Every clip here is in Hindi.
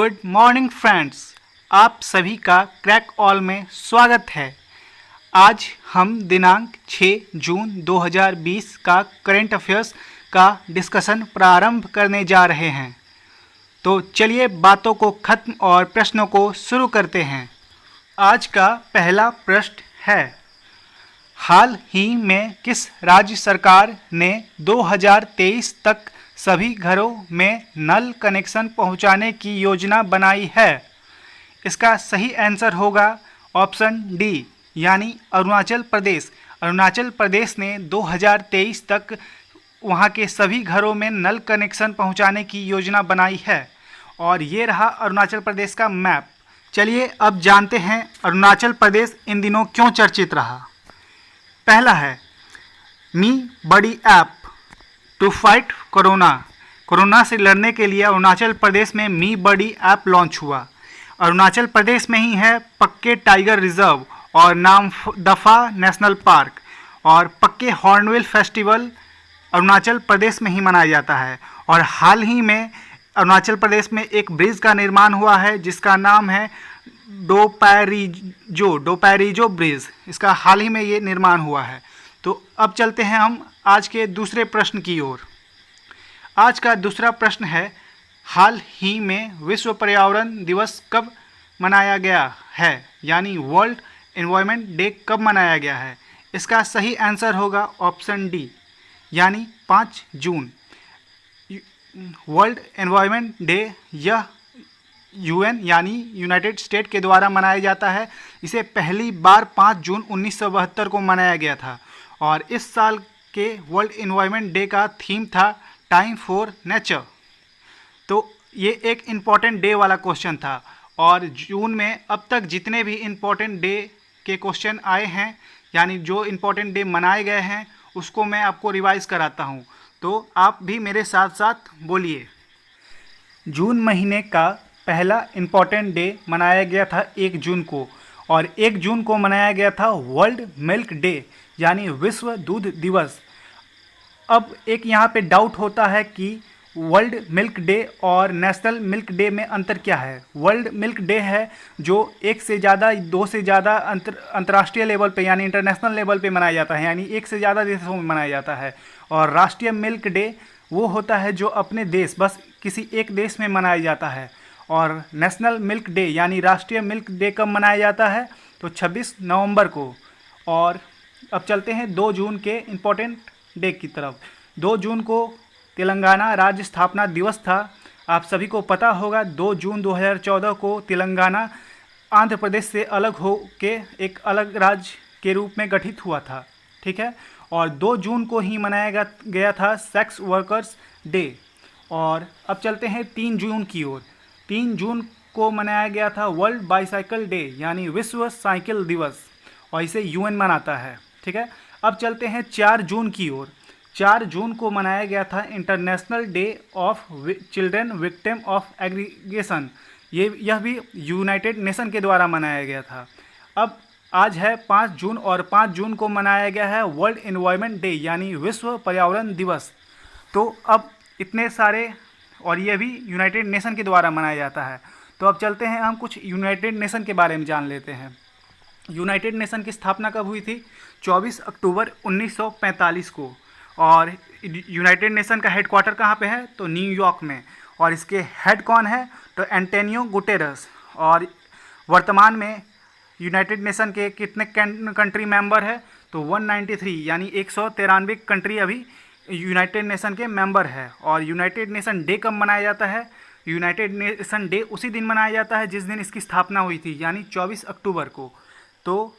गुड मॉर्निंग फ्रेंड्स, आप सभी का क्रैक ऑल में स्वागत है। आज हम दिनांक 6 जून 2020 का करेंट अफेयर्स का डिस्कशन प्रारंभ करने जा रहे हैं। तो चलिए बातों को खत्म और प्रश्नों को शुरू करते हैं। आज का पहला प्रश्न है, हाल ही में किस राज्य सरकार ने 2023 तक सभी घरों में नल कनेक्शन पहुंचाने की योजना बनाई है? इसका सही आंसर होगा ऑप्शन डी, यानी अरुणाचल प्रदेश। अरुणाचल प्रदेश ने 2023 तक वहां के सभी घरों में नल कनेक्शन पहुंचाने की योजना बनाई है। और ये रहा अरुणाचल प्रदेश का मैप। चलिए अब जानते हैं अरुणाचल प्रदेश इन दिनों क्यों चर्चित रहा। पहला है मी बड़ी ऐप टू फाइट कोरोना से लड़ने के लिए अरुणाचल प्रदेश में मी बड़ी ऐप लॉन्च हुआ। अरुणाचल प्रदेश में ही है पक्के टाइगर रिजर्व और नामदफा नेशनल पार्क, और पक्के हॉर्नबिल फेस्टिवल अरुणाचल प्रदेश में ही मनाया जाता है। और हाल ही में अरुणाचल प्रदेश में एक ब्रिज का निर्माण हुआ है जिसका नाम है डोपैरिजो ब्रिज। इसका हाल ही में ये निर्माण हुआ है। तो अब चलते हैं हम आज के दूसरे प्रश्न की ओर। आज का दूसरा प्रश्न है, हाल ही में विश्व पर्यावरण दिवस कब मनाया गया है, यानी वर्ल्ड एनवायरनमेंट डे कब मनाया गया है? इसका सही आंसर होगा ऑप्शन डी, यानी 5 जून। वर्ल्ड एनवायरनमेंट डे यह यूएन यानी यूनाइटेड स्टेट के द्वारा मनाया जाता है। इसे पहली बार 5 जून 1972 को मनाया गया था। और इस साल के वर्ल्ड एनवायरनमेंट डे का थीम था टाइम फॉर नेचर। तो ये एक इम्पॉर्टेंट डे वाला क्वेश्चन था। और जून में अब तक जितने भी इम्पॉर्टेंट डे के क्वेश्चन आए हैं, यानी जो इम्पॉर्टेंट डे मनाए गए हैं, उसको मैं आपको रिवाइज कराता हूँ। तो आप भी मेरे साथ साथ बोलिए। जून महीने का पहला इम्पॉर्टेंट डे मनाया गया था 1 जून को, और 1 जून को मनाया गया था वर्ल्ड मिल्क डे, यानी विश्व दूध दिवस। अब एक यहाँ पे डाउट होता है कि वर्ल्ड मिल्क डे और नेशनल मिल्क डे में अंतर क्या है। वर्ल्ड मिल्क डे है जो 1 से ज़्यादा 2 से ज़्यादा अंतर्राष्ट्रीय लेवल पे यानी इंटरनेशनल लेवल पे मनाया जाता है, यानी 1 से ज़्यादा देशों में मनाया जाता है। और राष्ट्रीय मिल्क डे वो होता है जो अपने देश, बस किसी एक देश में मनाया जाता है। और नेशनल मिल्क डे यानी राष्ट्रीय मिल्क डे कब मनाया जाता है? तो 26 नवंबर को। और अब चलते हैं 2 जून के इम्पोर्टेंट डे की तरफ। 2 जून को तेलंगाना राज्य स्थापना दिवस था। आप सभी को पता होगा 2 जून 2014 को तेलंगाना आंध्र प्रदेश से अलग हो के एक अलग राज्य के रूप में गठित हुआ था, ठीक है। और 2 जून को ही मनाया गया था सेक्स वर्कर्स डे। और अब चलते हैं 3 जून की ओर। 3 जून को मनाया गया था वर्ल्ड बाईसाइकिल डे, यानी विश्व साइकिल दिवस, और इसे यूएन मनाता है, ठीक है। अब चलते हैं 4 जून की ओर। 4 जून को मनाया गया था international day of children victim of aggregation. यह भी यूनाइटेड नेशन के द्वारा मनाया गया था। अब आज है 5 जून, और 5 जून को मनाया गया है वर्ल्ड एनवायरनमेंट डे, यानी विश्व पर्यावरण दिवस। तो अब इतने सारे, और ये भी यूनाइटेड नेशन के द्वारा मनाया जाता है। तो अब चलते हैं हम कुछ यूनाइटेड नेशन के बारे में जान लेते हैं। यूनाइटेड नेशन की स्थापना कब हुई थी? 24 अक्टूबर 1945 को। और यूनाइटेड नेशन का हेडक्वार्टर कहाँ पे है? तो न्यूयॉर्क में। और इसके हेड कौन है? तो एंटोनियो गुटेरस। और वर्तमान में यूनाइटेड नेशन के कितने कंट्री मेंबर है? तो 193, यानी 193 कंट्री अभी यूनाइटेड नेशन के मेंबर है। और यूनाइटेड नेशन डे कब मनाया जाता है? यूनाइटेड नेशन डे उसी दिन मनाया जाता है जिस दिन इसकी स्थापना हुई थी, यानी 24 अक्टूबर को। तो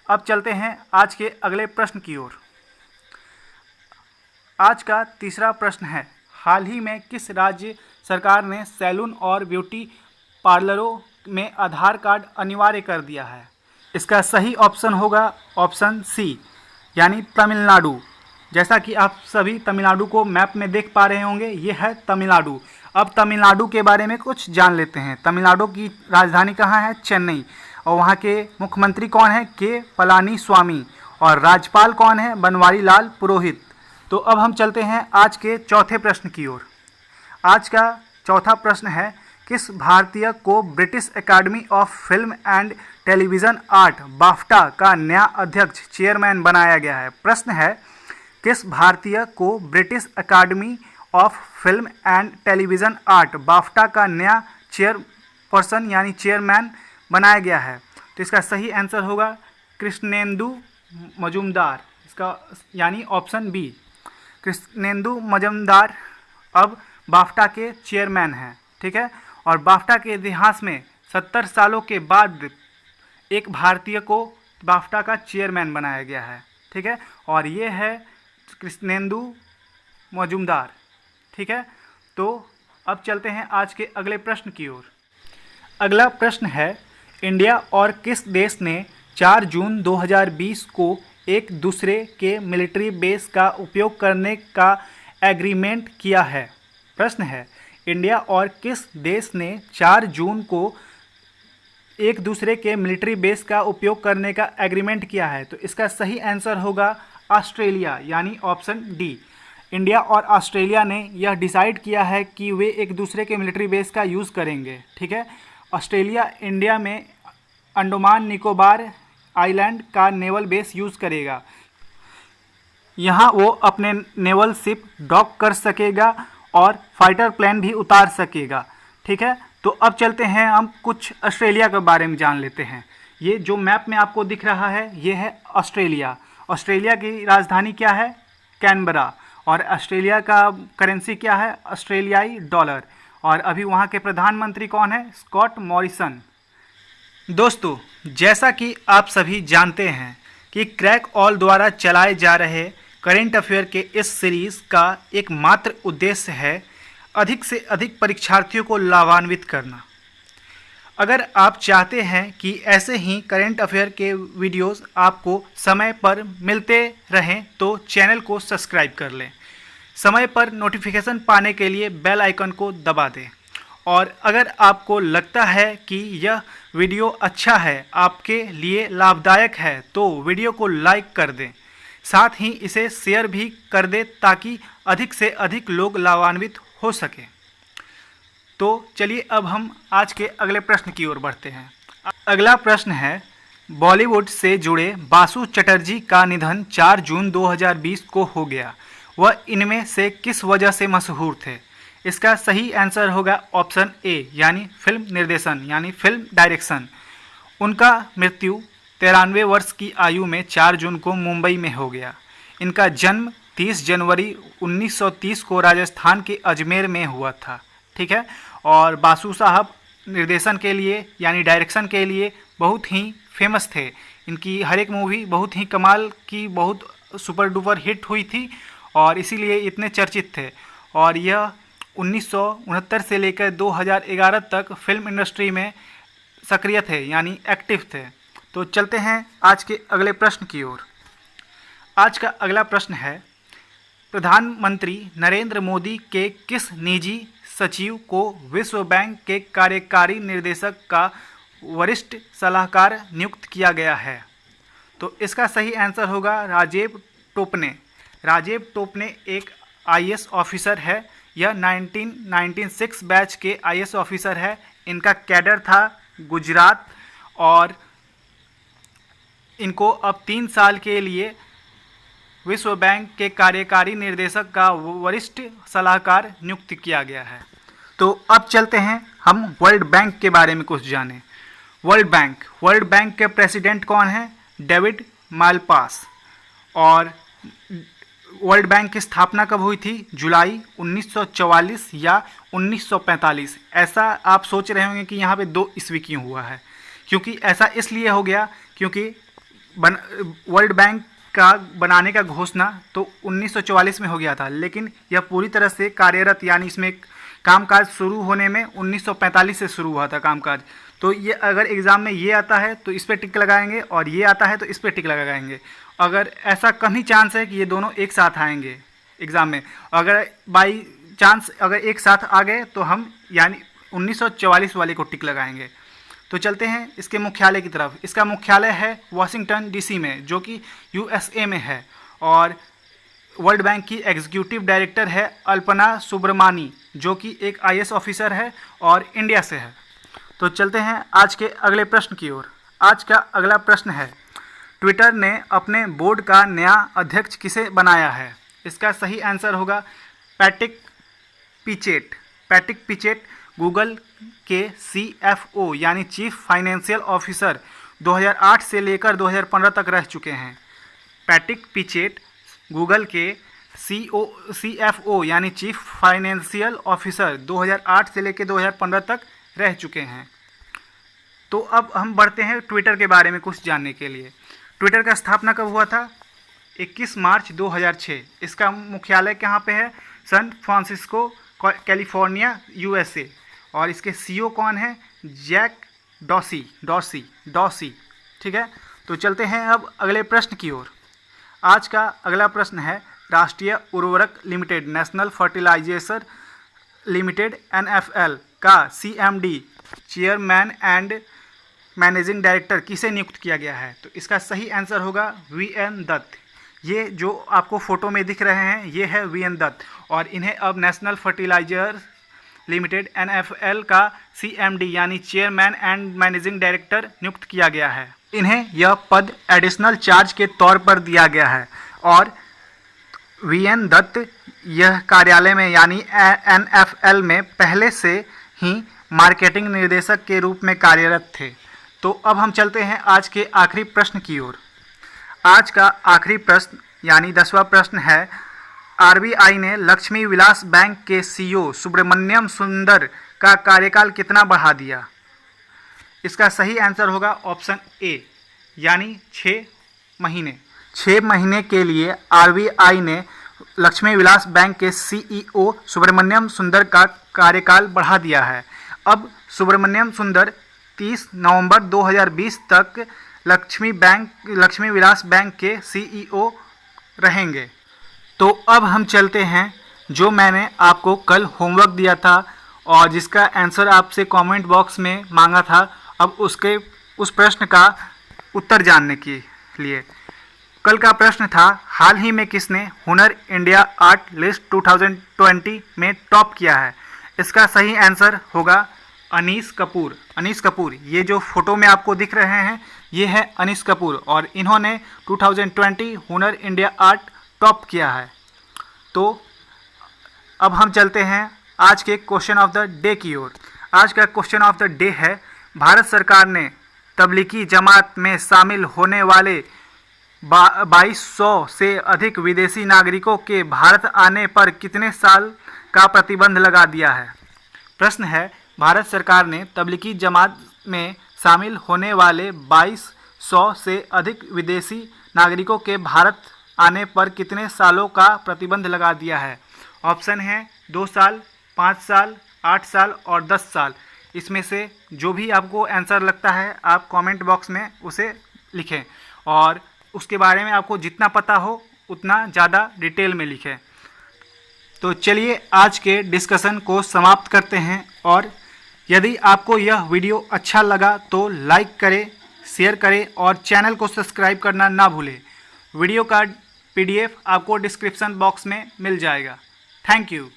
अब चलते हैं आज के अगले प्रश्न की ओर। आज का तीसरा प्रश्न है, हाल ही में किस राज्य सरकार ने सैलून और ब्यूटी पार्लरों में आधार कार्ड अनिवार्य कर दिया है? इसका सही ऑप्शन होगा ऑप्शन सी, यानी तमिलनाडु। जैसा कि आप सभी तमिलनाडु को मैप में देख पा रहे होंगे, ये है तमिलनाडु। अब तमिलनाडु के बारे में कुछ जान लेते हैं। तमिलनाडु की राजधानी कहाँ है? चेन्नई। और वहाँ के मुख्यमंत्री कौन है? के पलानी स्वामी। और राज्यपाल कौन है? बनवारी लाल पुरोहित। तो अब हम चलते हैं आज के चौथे प्रश्न की ओर। आज का चौथा प्रश्न है किस भारतीय को British academy of film and television art BAFTA का नया अध्यक्ष चेयरमैन बनाया गया है? प्रश्न है, किस भारतीय को British academy of film and television art BAFTA का नया चेयरपर्सन यानी चेयरमैन बनाया गया है? तो इसका सही आंसर होगा कृष्णेंदु मजूमदार, इसका यानी ऑप्शन बी। कृष्णेंदु मजूमदार अब बाफ्टा के चेयरमैन हैं, ठीक है। और बाफ्टा के इतिहास में 70 सालों के बाद एक भारतीय को बाफ्टा का चेयरमैन बनाया गया है, ठीक है। और ये है कृष्णेंदु मजूमदार, ठीक है। तो अब चलते हैं आज के अगले प्रश्न की ओर। अगला प्रश्न है, इंडिया और किस देश ने 4 जून 2020 को एक दूसरे के मिलिट्री बेस का उपयोग करने का एग्रीमेंट किया है? प्रश्न है, इंडिया और किस देश ने 4 जून को एक दूसरे के मिलिट्री बेस का उपयोग करने का एग्रीमेंट किया है? तो इसका सही आंसर होगा ऑस्ट्रेलिया, यानी ऑप्शन डी। इंडिया और ऑस्ट्रेलिया ने यह डिसाइड किया है कि वे एक दूसरे के मिलिट्री बेस का यूज़ करेंगे, ठीक है। ऑस्ट्रेलिया इंडिया में अंडमान निकोबार आइलैंड का नेवल बेस यूज़ करेगा। यहाँ वो अपने नेवल शिप डॉक कर सकेगा और फाइटर प्लेन भी उतार सकेगा, ठीक है। तो अब चलते हैं, हम कुछ ऑस्ट्रेलिया के बारे में जान लेते हैं। ये जो मैप में आपको दिख रहा है ये है ऑस्ट्रेलिया। ऑस्ट्रेलिया की राजधानी क्या है? कैनबरा। और ऑस्ट्रेलिया का करेंसी क्या है? ऑस्ट्रेलियाई डॉलर। और अभी वहाँ के प्रधानमंत्री कौन है? Scott Morrison. दोस्तों, जैसा कि आप सभी जानते हैं कि क्रैक ऑल द्वारा चलाए जा रहे करेंट अफेयर के इस सीरीज़ का एकमात्र उद्देश्य है अधिक से अधिक परीक्षार्थियों को लाभान्वित करना। अगर आप चाहते हैं कि ऐसे ही करेंट अफेयर के वीडियोस आपको समय पर मिलते रहें तो चैनल को सब्सक्राइब कर लें। समय पर नोटिफिकेशन पाने के लिए बेल आइकन को दबा दें। और अगर आपको लगता है कि यह वीडियो अच्छा है, आपके लिए लाभदायक है, तो वीडियो को लाइक कर दें। साथ ही इसे शेयर भी कर दें ताकि अधिक से अधिक लोग लाभान्वित हो सके। तो चलिए अब हम आज के अगले प्रश्न की ओर बढ़ते हैं। अगला प्रश्न है, बॉलीवुड से जुड़े बासु चटर्जी का निधन 4 जून 2020 को हो गया। वह इनमें से किस वजह से मशहूर थे? इसका सही आंसर होगा ऑप्शन ए, यानी फिल्म निर्देशन यानी फिल्म डायरेक्शन। उनका मृत्यु 93 वर्ष की आयु में 4 जून को मुंबई में हो गया। इनका जन्म 30 जनवरी 1930 को राजस्थान के अजमेर में हुआ था, ठीक है। और बासु साहब निर्देशन के लिए यानी डायरेक्शन के लिए बहुत ही फेमस थे। इनकी हर एक मूवी बहुत ही कमाल की, बहुत सुपर डुपर हिट हुई थी और इसीलिए इतने चर्चित थे। और यह 1969 से लेकर 2011 तक फिल्म इंडस्ट्री में सक्रिय थे यानी एक्टिव थे। तो चलते हैं आज के अगले प्रश्न की ओर। आज का अगला प्रश्न है, प्रधानमंत्री नरेंद्र मोदी के किस निजी सचिव को विश्व बैंक के कार्यकारी निर्देशक का वरिष्ठ सलाहकार नियुक्त किया गया है? तो इसका सही आंसर होगा राजीव टोपने। राजीव टोपने एक आईएएस ऑफिसर है। यह 1996 बैच के आईएएस ऑफिसर है। इनका कैडर था गुजरात और इनको अब 3 साल के लिए विश्व बैंक के कार्यकारी निर्देशक का वरिष्ठ सलाहकार नियुक्त किया गया है। तो अब चलते हैं हम वर्ल्ड बैंक के बारे में कुछ जानें। वर्ल्ड बैंक के प्रेसिडेंट कौन है? David Malpass. और वर्ल्ड बैंक की स्थापना कब हुई थी? जुलाई 1944 या 1945। ऐसा आप सोच रहे होंगे कि यहाँ पे 2 ईस्वी क्यों हुआ है। क्योंकि ऐसा इसलिए हो गया क्योंकि वर्ल्ड बैंक का बनाने का घोषणा तो 1944 में हो गया था, लेकिन यह पूरी तरह से कार्यरत यानी इसमें कामकाज शुरू होने में 1945 से शुरू हुआ था कामकाज। तो ये अगर एग्ज़ाम में ये आता है तो इस पर टिक लगाएंगे और ये आता है तो इस पर टिक लगाएंगे। अगर ऐसा कम ही चांस है कि ये दोनों एक साथ आएंगे एग्ज़ाम में। अगर बाई चांस अगर एक साथ आ गए तो हम यानी 1944 वाले को टिक लगाएंगे। तो चलते हैं इसके मुख्यालय की तरफ। इसका मुख्यालय है वाशिंगटन डीसी में, जो कि यूएसए में है। और वर्ल्ड बैंक की एग्जीक्यूटिव डायरेक्टर है अल्पना सुब्रमानी, जो कि एक IAS ऑफिसर है और इंडिया से है। तो चलते हैं आज के अगले प्रश्न की ओर। आज का अगला प्रश्न है, ट्विटर ने अपने बोर्ड का नया अध्यक्ष किसे बनाया है? इसका सही आंसर होगा पैट्रिक पिचेट। पैट्रिक पिचेट गूगल के CFO यानी चीफ फाइनेंशियल ऑफिसर 2008 से लेकर 2015 तक रह चुके हैं। पैट्रिक पिचेट गूगल के CFO यानी चीफ फाइनेंशियल ऑफिसर 2008 से लेकर 2015 तक रह चुके हैं। तो अब हम बढ़ते हैं ट्विटर के बारे में कुछ जानने के लिए। ट्विटर का स्थापना कब हुआ था? 21 मार्च 2006। इसका मुख्यालय कहाँ पे है? San Francisco, California, USA। और इसके CEO कौन है? Jack Dorsey. ठीक है, तो चलते हैं अब अगले प्रश्न की ओर। आज का अगला प्रश्न है, राष्ट्रीय उर्वरक limited national fertilization limited NFL का CMD chairman and managing director किसे नियुक्त किया गया है? तो इसका सही आंसर होगा VN दत्त। ये जो आपको फोटो में दिख रहे हैं ये है VN दत्त और इन्हें अब नेशनल फर्टिलाइजर लिमिटेड NFL का CMD यानी चेयरमैन एंड मैनेजिंग डायरेक्टर नियुक्त किया गया है। इन्हें यह पद एडिशनल चार्ज के तौर पर दिया गया है और VN दत्त यह कार्यालय में यानी NFL में पहले से ही मार्केटिंग निर्देशक के रूप में कार्यरत थे। तो अब हम चलते हैं आज के आखिरी प्रश्न की ओर। आज का आखिरी प्रश्न यानी 10वां प्रश्न है, RBI ने लक्ष्मी विलास बैंक के CEO सुब्रमण्यम सुंदर का कार्यकाल कितना बढ़ा दिया? इसका सही आंसर होगा ऑप्शन A यानी 6 महीने। 6 महीने के लिए RBI ने लक्ष्मी विलास बैंक के CEO सुब्रमण्यम सुंदर का कार्यकाल बढ़ा दिया है। अब सुब्रमण्यम सुंदर 30 नवंबर 2020 तक लक्ष्मी विलास बैंक के CEO रहेंगे। तो अब हम चलते हैं, जो मैंने आपको कल होमवर्क दिया था और जिसका आंसर आपसे कमेंट बॉक्स में मांगा था, अब उस प्रश्न का उत्तर जानने के लिए। कल का प्रश्न था, हाल ही में किसने हुनर इंडिया आर्ट लिस्ट 2020 में टॉप किया है? इसका सही आंसर होगा अनीस कपूर। ये जो फोटो में आपको दिख रहे हैं ये है अनीस कपूर और इन्होंने 2020 हुनर इंडिया आर्ट टॉप किया है। तो अब हम चलते हैं आज के क्वेश्चन ऑफ द डे की ओर। आज का क्वेश्चन ऑफ द डे है, भारत सरकार ने तबलीगी जमात में शामिल होने वाले 2200 से अधिक विदेशी नागरिकों के भारत आने पर कितने साल का प्रतिबंध लगा दिया है? प्रश्न है, भारत सरकार ने तबलीगी जमात में शामिल होने वाले 2200 से अधिक विदेशी नागरिकों के भारत आने पर कितने सालों का प्रतिबंध लगा दिया है? ऑप्शन है 2 साल, 5 साल, 8 साल और 10 साल। इसमें से जो भी आपको आंसर लगता है आप कमेंट बॉक्स में उसे लिखें और उसके बारे में आपको जितना पता हो उतना ज़्यादा डिटेल में लिखें। तो चलिए आज के डिस्कशन को समाप्त करते हैं और यदि आपको यह वीडियो अच्छा लगा तो लाइक करें, शेयर करें और चैनल को सब्सक्राइब करना ना भूलें। वीडियो का PDF आपको डिस्क्रिप्शन बॉक्स में मिल जाएगा। Thank you.